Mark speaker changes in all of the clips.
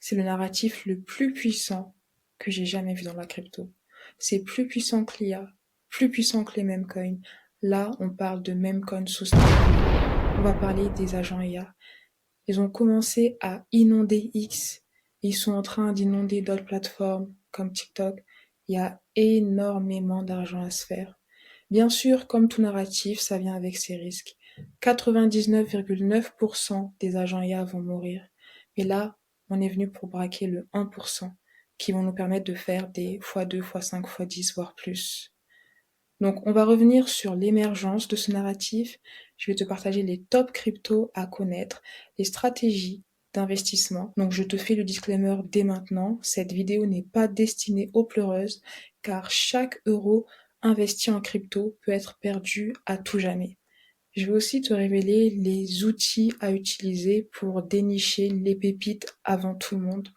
Speaker 1: c'est le narratif le plus puissant que j'ai jamais vu dans la crypto. C'est plus puissant que l'IA, plus puissant que les memecoins. Là, on parle de memecoins sustainable. On va parler des agents IA. Ils ont commencé à inonder X. Ils sont en train d'inonder d'autres plateformes comme TikTok. Il y a énormément d'argent à se faire. Bien sûr, comme tout narratif, ça vient avec ses risques. 99,9% des agents IA vont mourir. Mais là, on est venu pour braquer le 1% qui vont nous permettre de faire des x2, x5, x10, voire plus. Donc, on va revenir sur l'émergence de ce narratif. Je vais te partager les top cryptos à connaître, les stratégies d'investissement. Donc, je te fais le disclaimer dès maintenant. Cette vidéo n'est pas destinée aux pleureuses, car chaque euro investi en crypto peut être perdu à tout jamais. Je vais aussi te révéler les outils à utiliser pour dénicher les pépites avant tout le monde.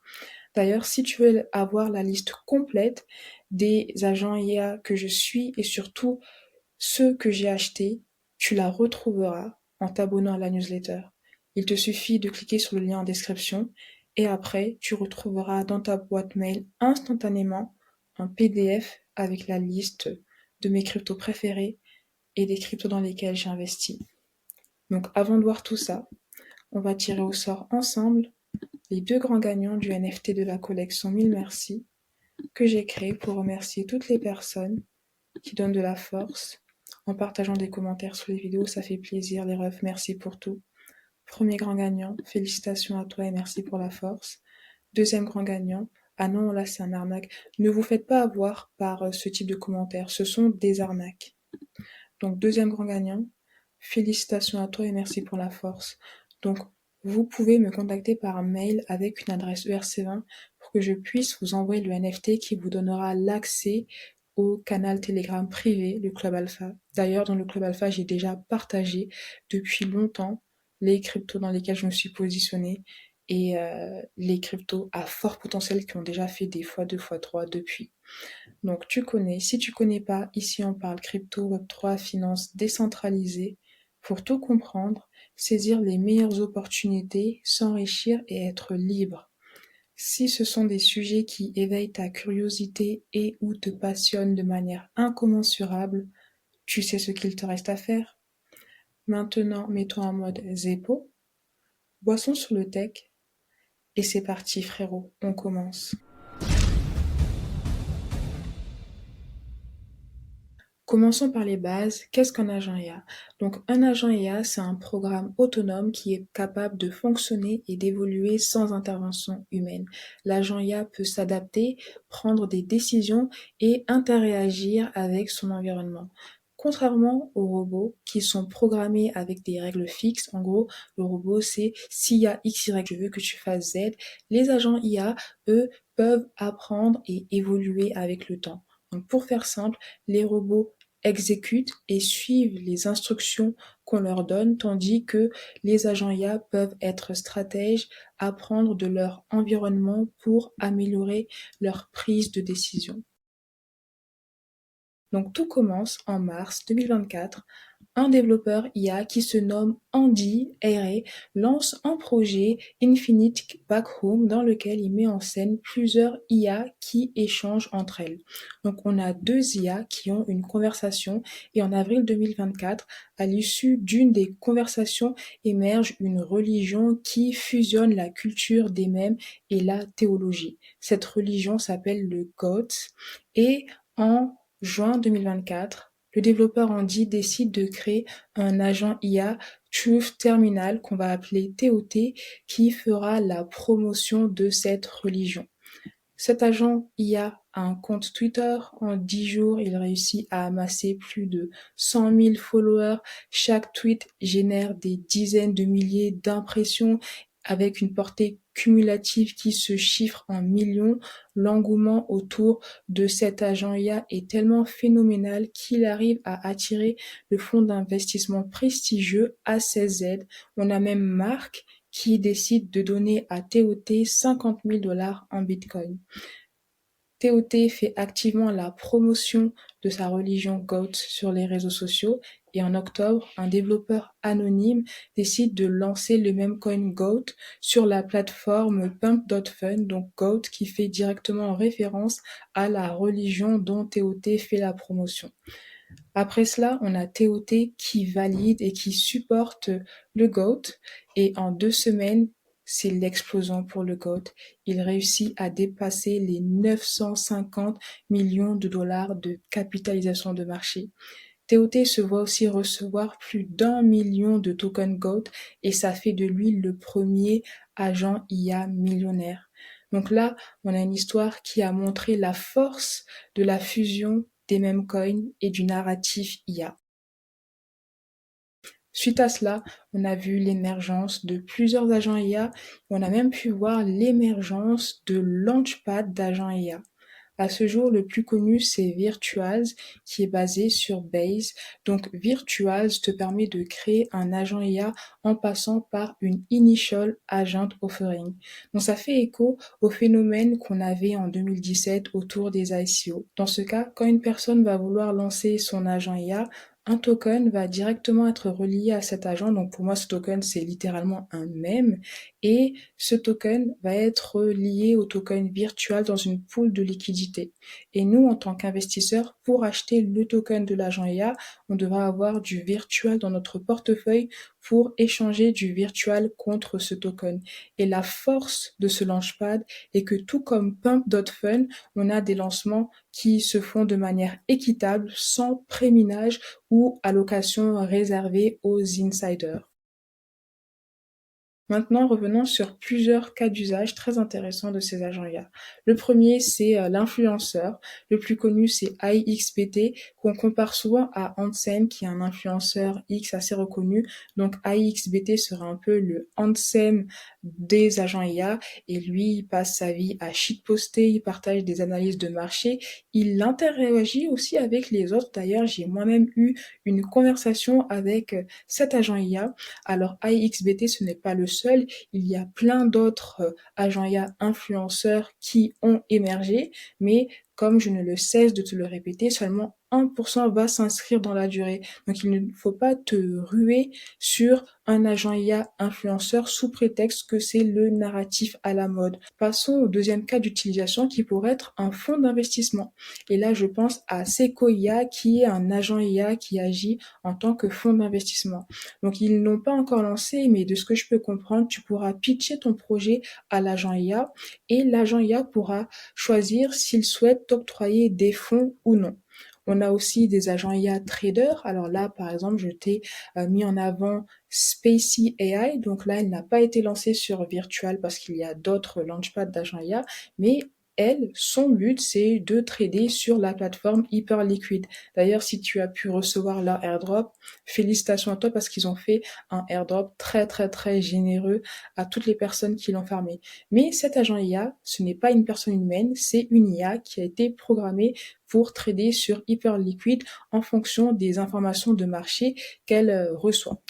Speaker 1: D'ailleurs, si tu veux avoir la liste complète des agents IA que je suis et surtout ceux que j'ai achetés, tu la retrouveras en t'abonnant à la newsletter. Il te suffit de cliquer sur le lien en description et après, tu retrouveras dans ta boîte mail instantanément un PDF avec la liste de mes cryptos préférés et des cryptos dans lesquels j'ai investi. Donc avant de voir tout ça, on va tirer au sort ensemble les deux grands gagnants du NFT de la collection 1000 merci que j'ai créé pour remercier toutes les personnes qui donnent de la force en partageant des commentaires sous les vidéos, ça fait plaisir les refs, merci pour tout. Premier grand gagnant, félicitations à toi et merci pour la force. Deuxième grand gagnant, ah non là c'est un arnaque, ne vous faites pas avoir par ce type de commentaires, ce sont des arnaques. Donc deuxième grand gagnant, félicitations à toi et merci pour la force. Donc vous pouvez me contacter par mail avec une adresse ERC20 pour que je puisse vous envoyer le NFT qui vous donnera l'accès au canal Telegram privé, le Club Alpha. D'ailleurs, dans le Club Alpha, j'ai déjà partagé depuis longtemps les cryptos dans lesquels je me suis positionnée et les cryptos à fort potentiel qui ont déjà fait des x2, x3 depuis. Donc tu connais, si tu connais pas, ici on parle crypto, Web3, finance décentralisée. Pour tout comprendre, saisir les meilleures opportunités, s'enrichir et être libre. Si ce sont des sujets qui éveillent ta curiosité et ou te passionnent de manière incommensurable, tu sais ce qu'il te reste à faire. Maintenant, mets-toi en mode Zeppo, boisson sur le tech, et c'est parti frérot, on commence. Commençons par les bases. Qu'est-ce qu'un agent IA? Donc, un agent IA, c'est un programme autonome qui est capable de fonctionner et d'évoluer sans intervention humaine. L'agent IA peut s'adapter, prendre des décisions et interagir avec son environnement. Contrairement aux robots qui sont programmés avec des règles fixes, en gros, le robot c'est s'il y a X, Y, je veux que tu fasses Z, les agents IA, eux, peuvent apprendre et évoluer avec le temps. Donc, pour faire simple, les robots exécutent et suivent les instructions qu'on leur donne, tandis que les agents IA peuvent être stratèges, apprendre de leur environnement pour améliorer leur prise de décision. Donc tout commence en mars 2024. Un développeur IA qui se nomme Andy Eyre lance un projet Infinite Backhome dans lequel il met en scène plusieurs IA qui échangent entre elles. Donc on a deux IA qui ont une conversation et en avril 2024, à l'issue d'une des conversations, émerge une religion qui fusionne la culture des mèmes et la théologie. Cette religion s'appelle le GOT et en juin 2024, le développeur Andy décide de créer un agent IA Truth Terminal qu'on va appeler TOT qui fera la promotion de cette religion. Cet agent IA a un compte Twitter. En 10 jours, il réussit à amasser plus de 100 000 followers. Chaque tweet génère des dizaines de milliers d'impressions avec une portée cumulative qui se chiffre en millions. L'engouement autour de cet agent IA est tellement phénoménal qu'il arrive à attirer le fonds d'investissement prestigieux A16Z. On a même Marc qui décide de donner à TOT 50 000 $ en Bitcoin. TOT fait activement la promotion de sa religion GOAT sur les réseaux sociaux Et en octobre, un développeur anonyme décide de lancer le même coin GOAT sur la plateforme Pump.fun, donc GOAT qui fait directement référence à la religion dont TOT fait la promotion. Après cela, on a TOT qui valide et qui supporte le GOAT. Et en 2 semaines, c'est l'explosion pour le GOAT. Il réussit à dépasser les 950 millions de dollars de capitalisation de marché. TOT se voit aussi recevoir plus d'1 million de tokens GOAT et ça fait de lui le premier agent IA millionnaire. Donc là, on a une histoire qui a montré la force de la fusion des mêmes coins et du narratif IA. Suite à cela, on a vu l'émergence de plusieurs agents IA, on a même pu voir l'émergence de launchpad d'agents IA. À ce jour, le plus connu, c'est Virtuals, qui est basé sur Base. Donc, Virtuals te permet de créer un agent IA en passant par une Initial Agent Offering. Donc, ça fait écho au phénomène qu'on avait en 2017 autour des ICO. Dans ce cas, quand une personne va vouloir lancer son agent IA, un token va directement être relié à cet agent. Donc pour moi, ce token, c'est littéralement un mème. Et ce token va être lié au token virtual dans une pool de liquidité. Et nous, en tant qu'investisseurs, pour acheter le token de l'agent IA, on devra avoir du virtual dans notre portefeuille pour échanger du virtual contre ce token. Et la force de ce launchpad est que tout comme Pump.fun, on a des lancements qui se font de manière équitable, sans préminage ou allocation réservée aux insiders. Maintenant, revenons sur plusieurs cas d'usage très intéressants de ces agents IA. Le premier, c'est l'influenceur. Le plus connu, c'est iXBT, qu'on compare souvent à Ansem, qui est un influenceur X assez reconnu. Donc, iXBT sera un peu le Ansem des agents IA. Et lui, il passe sa vie à shitposter, il partage des analyses de marché. Il interagit aussi avec les autres. D'ailleurs, j'ai moi-même eu une conversation avec cet agent IA. Alors, iXBT, ce n'est pas le seul. Il y a plein d'autres agents IA influenceurs qui ont émergé, mais comme je ne le cesse de te le répéter, seulement 1% va s'inscrire dans la durée. Donc, il ne faut pas te ruer sur un agent IA influenceur sous prétexte que c'est le narratif à la mode. Passons au deuxième cas d'utilisation qui pourrait être un fonds d'investissement. Et là, je pense à Sequoia qui est un agent IA qui agit en tant que fonds d'investissement. Donc, ils n'ont pas encore lancé, mais de ce que je peux comprendre, tu pourras pitcher ton projet à l'agent IA et l'agent IA pourra choisir s'il souhaite t'octroyer des fonds ou non. On a aussi des agents IA traders. Alors là, par exemple, je t'ai mis en avant Spacey AI. Donc là, elle n'a pas été lancée sur Virtual parce qu'il y a d'autres launchpads d'agents IA, mais elle, son but, c'est de trader sur la plateforme Hyperliquid. D'ailleurs, si tu as pu recevoir leur airdrop, félicitations à toi parce qu'ils ont fait un airdrop très très très généreux à toutes les personnes qui l'ont farmé. Mais cet agent IA, ce n'est pas une personne humaine, c'est une IA qui a été programmée pour trader sur Hyperliquid en fonction des informations de marché qu'elle reçoit.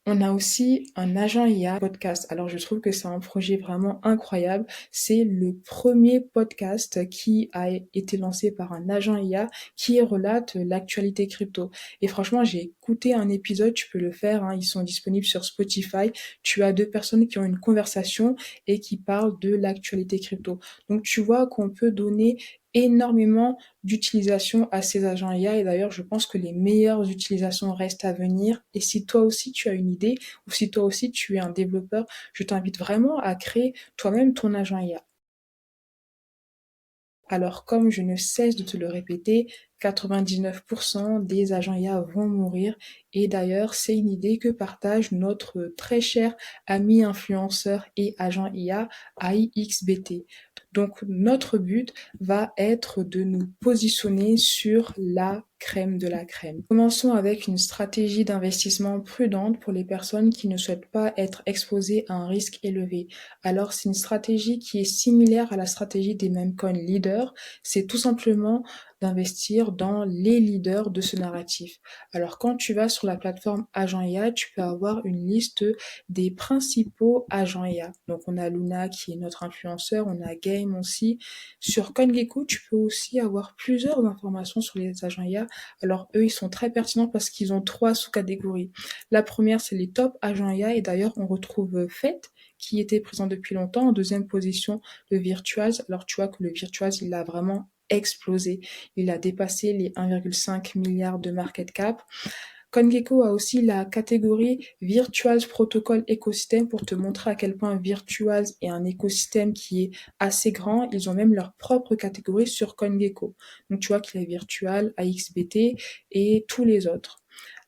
Speaker 1: On a aussi un agent IA podcast. Alors, je trouve que c'est un projet vraiment incroyable. C'est le premier podcast qui a été lancé par un agent IA qui relate l'actualité crypto. Et franchement, j'ai écouté un épisode, tu peux le faire, hein, ils sont disponibles sur Spotify. Tu as deux personnes qui ont une conversation et qui parlent de l'actualité crypto. Donc, tu vois qu'on peut donner énormément d'utilisation à ces agents IA et d'ailleurs je pense que les meilleures utilisations restent à venir et si toi aussi tu as une idée ou si toi aussi tu es un développeur, je t'invite vraiment à créer toi-même ton agent IA. Alors, comme je ne cesse de te le répéter, 99% des agents IA vont mourir. Et d'ailleurs, c'est une idée que partage notre très cher ami influenceur et agent IA, AIXBT. Donc, notre but va être de nous positionner sur la crème de la crème. Commençons avec une stratégie d'investissement prudente pour les personnes qui ne souhaitent pas être exposées à un risque élevé. Alors, c'est une stratégie qui est similaire à la stratégie des meme coins leaders. C'est tout simplement d'investir dans les leaders de ce narratif. Alors quand tu vas sur la plateforme Agent IA, tu peux avoir une liste des principaux agents IA. Donc on a Luna qui est notre influenceur, on a Game aussi. Sur CoinGecko, tu peux aussi avoir plusieurs informations sur les agents IA. Alors eux, ils sont très pertinents parce qu'ils ont 3 sous-catégories. La première, c'est les top agents IA et d'ailleurs on retrouve Fate qui était présent depuis longtemps. En deuxième position, le Virtuals. Alors tu vois que le Virtuals, il a vraiment explosé. Il a dépassé les 1,5 milliard de market cap. CoinGecko a aussi la catégorie Virtuals Protocol Ecosystem pour te montrer à quel point Virtuals est un écosystème qui est assez grand. Ils ont même leur propre catégorie sur CoinGecko. Donc tu vois qu'il y a Virtual, AXBT et tous les autres.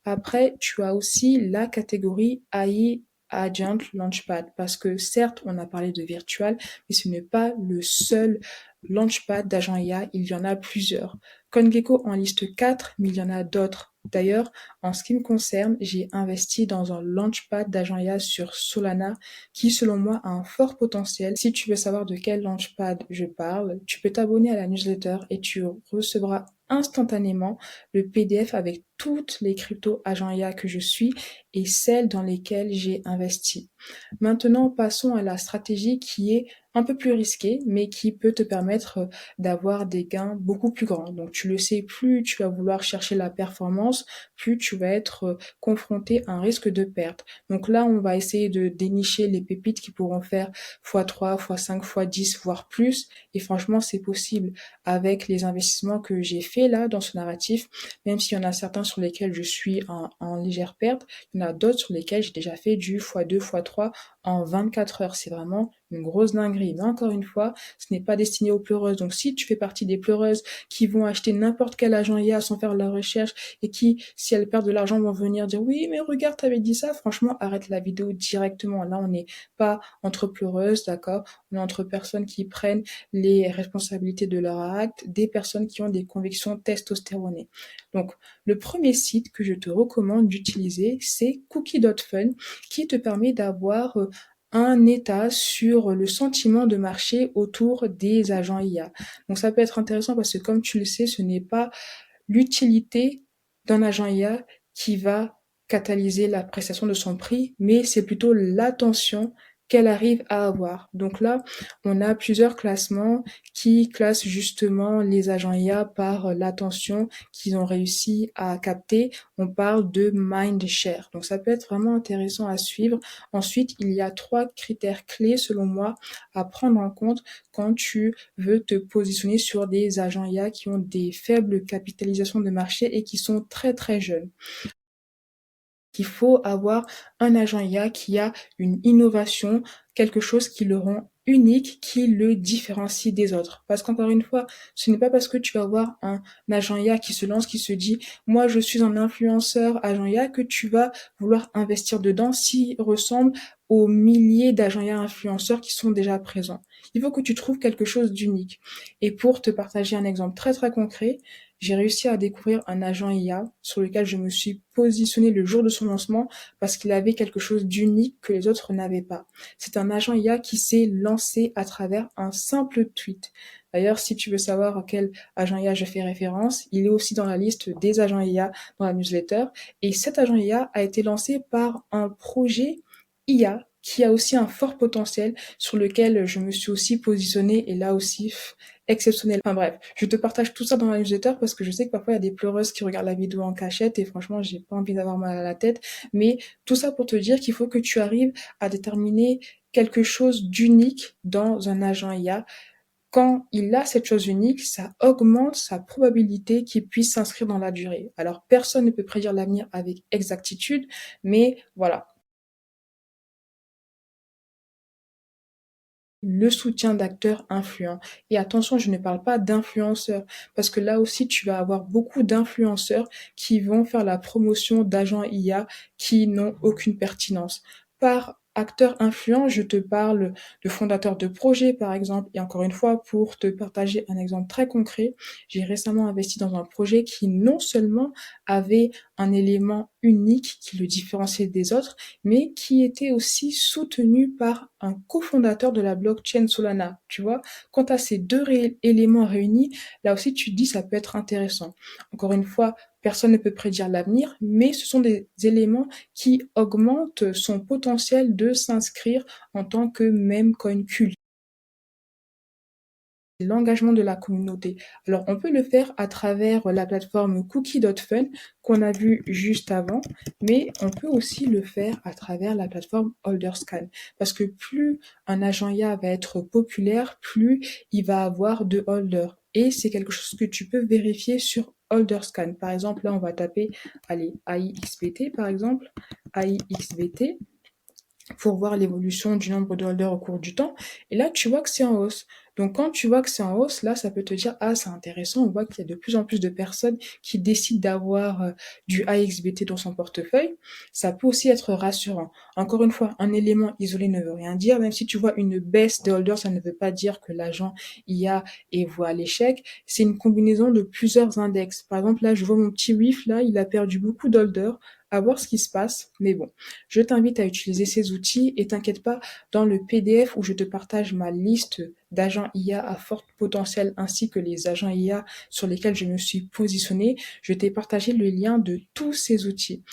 Speaker 1: Après, tu as aussi la catégorie AI Agent Launchpad, parce que certes, on a parlé de virtual, mais ce n'est pas le seul launchpad d'agent IA, il y en a plusieurs. CoinGecko en liste 4, mais il y en a d'autres. D'ailleurs, en ce qui me concerne, j'ai investi dans un launchpad d'agent IA sur Solana qui, selon moi, a un fort potentiel. Si tu veux savoir de quel launchpad je parle, tu peux t'abonner à la newsletter et tu recevras instantanément le PDF avec toutes les cryptos agents IA que je suis et celles dans lesquelles j'ai investi. Maintenant, passons à la stratégie qui est un peu plus risquée, mais qui peut te permettre d'avoir des gains beaucoup plus grands. Donc, tu le sais, plus tu vas vouloir chercher la performance, plus tu vas être confronté à un risque de perte. Donc là, on va essayer de dénicher les pépites qui pourront faire x3, x5, x10, voire plus. Et franchement, c'est possible avec les investissements que j'ai fait là dans ce narratif, même s'il y en a certains sur lesquels je suis en légère perte, il y en a d'autres sur lesquels j'ai déjà fait du x2, x3 en 24 heures. C'est vraiment une grosse dinguerie. Mais encore une fois, ce n'est pas destiné aux pleureuses. Donc si tu fais partie des pleureuses qui vont acheter n'importe quel agent IA sans faire leur recherche et qui, si elles perdent de l'argent, vont venir dire oui, mais regarde, t'avais dit ça, franchement, arrête la vidéo directement. Là, on n'est pas entre pleureuses, d'accord? On est entre personnes qui prennent les responsabilités de leur acte, des personnes qui ont des convictions testostéronées. Donc, le premier site que je te recommande d'utiliser, c'est Cookie.fun, qui te permet d'avoir un état sur le sentiment de marché autour des agents IA. Donc ça peut être intéressant parce que comme tu le sais, ce n'est pas l'utilité d'un agent IA qui va catalyser l'appréciation de son prix, mais c'est plutôt l'attention qu'elle arrive à avoir. Donc là, on a plusieurs classements qui classent justement les agents IA par l'attention qu'ils ont réussi à capter. On parle de mindshare. Donc ça peut être vraiment intéressant à suivre. Ensuite, il y a 3 critères clés selon moi à prendre en compte quand tu veux te positionner sur des agents IA qui ont des faibles capitalisations de marché et qui sont très très jeunes. Il faut avoir un agent IA qui a une innovation, quelque chose qui le rend unique, qui le différencie des autres. Parce qu'encore une fois, ce n'est pas parce que tu vas avoir un agent IA qui se lance, qui se dit, moi je suis un influenceur agent IA, que tu vas vouloir investir dedans s'il ressemble aux milliers d'agents IA influenceurs qui sont déjà présents. Il faut que tu trouves quelque chose d'unique. Et pour te partager un exemple très très concret, j'ai réussi à découvrir un agent IA sur lequel je me suis positionnée le jour de son lancement parce qu'il avait quelque chose d'unique que les autres n'avaient pas. C'est un agent IA qui s'est lancé à travers un simple tweet. D'ailleurs, si tu veux savoir à quel agent IA je fais référence, il est aussi dans la liste des agents IA dans la newsletter. Et cet agent IA a été lancé par un projet IA qui a aussi un fort potentiel sur lequel je me suis aussi positionnée et là aussi exceptionnel. Enfin bref, je te partage tout ça dans la newsletter parce que je sais que parfois il y a des pleureuses qui regardent la vidéo en cachette et franchement j'ai pas envie d'avoir mal à la tête. Mais tout ça pour te dire qu'il faut que tu arrives à déterminer quelque chose d'unique dans un agent IA. Quand il a cette chose unique, ça augmente sa probabilité qu'il puisse s'inscrire dans la durée. Alors personne ne peut prédire l'avenir avec exactitude, mais voilà. Le soutien d'acteurs influents. Et attention, je ne parle pas d'influenceurs, parce que là aussi, tu vas avoir beaucoup d'influenceurs qui vont faire la promotion d'agents IA qui n'ont aucune pertinence. Par acteurs influents, je te parle de fondateurs de projets, par exemple. Et encore une fois, pour te partager un exemple très concret, j'ai récemment investi dans un projet qui non seulement avait un élément unique qui le différenciait des autres, mais qui était aussi soutenu par un cofondateur de la blockchain Solana. Tu vois, quand tu as ces deux éléments réunis, là aussi tu te dis ça peut être intéressant. Encore une fois, personne ne peut prédire l'avenir, mais ce sont des éléments qui augmentent son potentiel de s'inscrire en tant que meme coin cult. L'engagement de la communauté. Alors, on peut le faire à travers la plateforme Cookie.fun qu'on a vu juste avant, mais on peut aussi le faire à travers la plateforme Holderscan. Parce que plus un agent IA va être populaire, plus il va avoir de holders. Et c'est quelque chose que tu peux vérifier sur Holderscan. Par exemple, là, on va taper, allez, AIXBT, par exemple, AIXBT, pour voir l'évolution du nombre de holders au cours du temps. Et là, tu vois que c'est en hausse. Donc, quand tu vois que c'est en hausse, là, ça peut te dire, ah, c'est intéressant, on voit qu'il y a de plus en plus de personnes qui décident d'avoir du AXBT dans son portefeuille. Ça peut aussi être rassurant. Encore une fois, un élément isolé ne veut rien dire. Même si tu vois une baisse des holders, ça ne veut pas dire que l'agent IA est voué à l'échec. C'est une combinaison de plusieurs index. Par exemple, là, je vois mon petit WIF, là, il a perdu beaucoup d'holders, à voir ce qui se passe. Mais bon, je t'invite à utiliser ces outils et t'inquiète pas, dans le PDF où je te partage ma liste d'agents IA à fort potentiel ainsi que les agents IA sur lesquels je me suis positionnée, je t'ai partagé le lien de tous ces outils.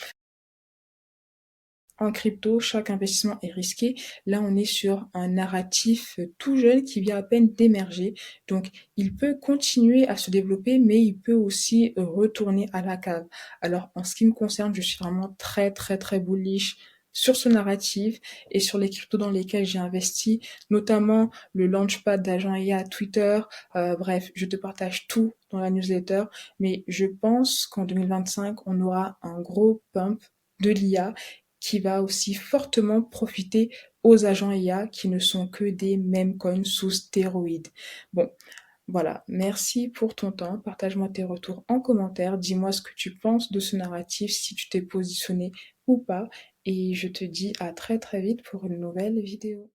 Speaker 1: En crypto, chaque investissement est risqué. Là, on est sur un narratif tout jeune qui vient à peine d'émerger. Donc, il peut continuer à se développer, mais il peut aussi retourner à la cave. Alors, en ce qui me concerne, je suis vraiment très, très, très bullish sur ce narratif et sur les cryptos dans lesquels j'ai investi, notamment le launchpad d'agent IA à Twitter. Bref, je te partage tout dans la newsletter, mais je pense qu'en 2025, on aura un gros pump de l'IA qui va aussi fortement profiter aux agents IA qui ne sont que des meme coins sous stéroïdes. Bon, voilà, merci pour ton temps. Partage-moi tes retours en commentaire. Dis-moi ce que tu penses de ce narratif, si tu t'es positionné ou pas. Et je te dis à très très vite pour une nouvelle vidéo.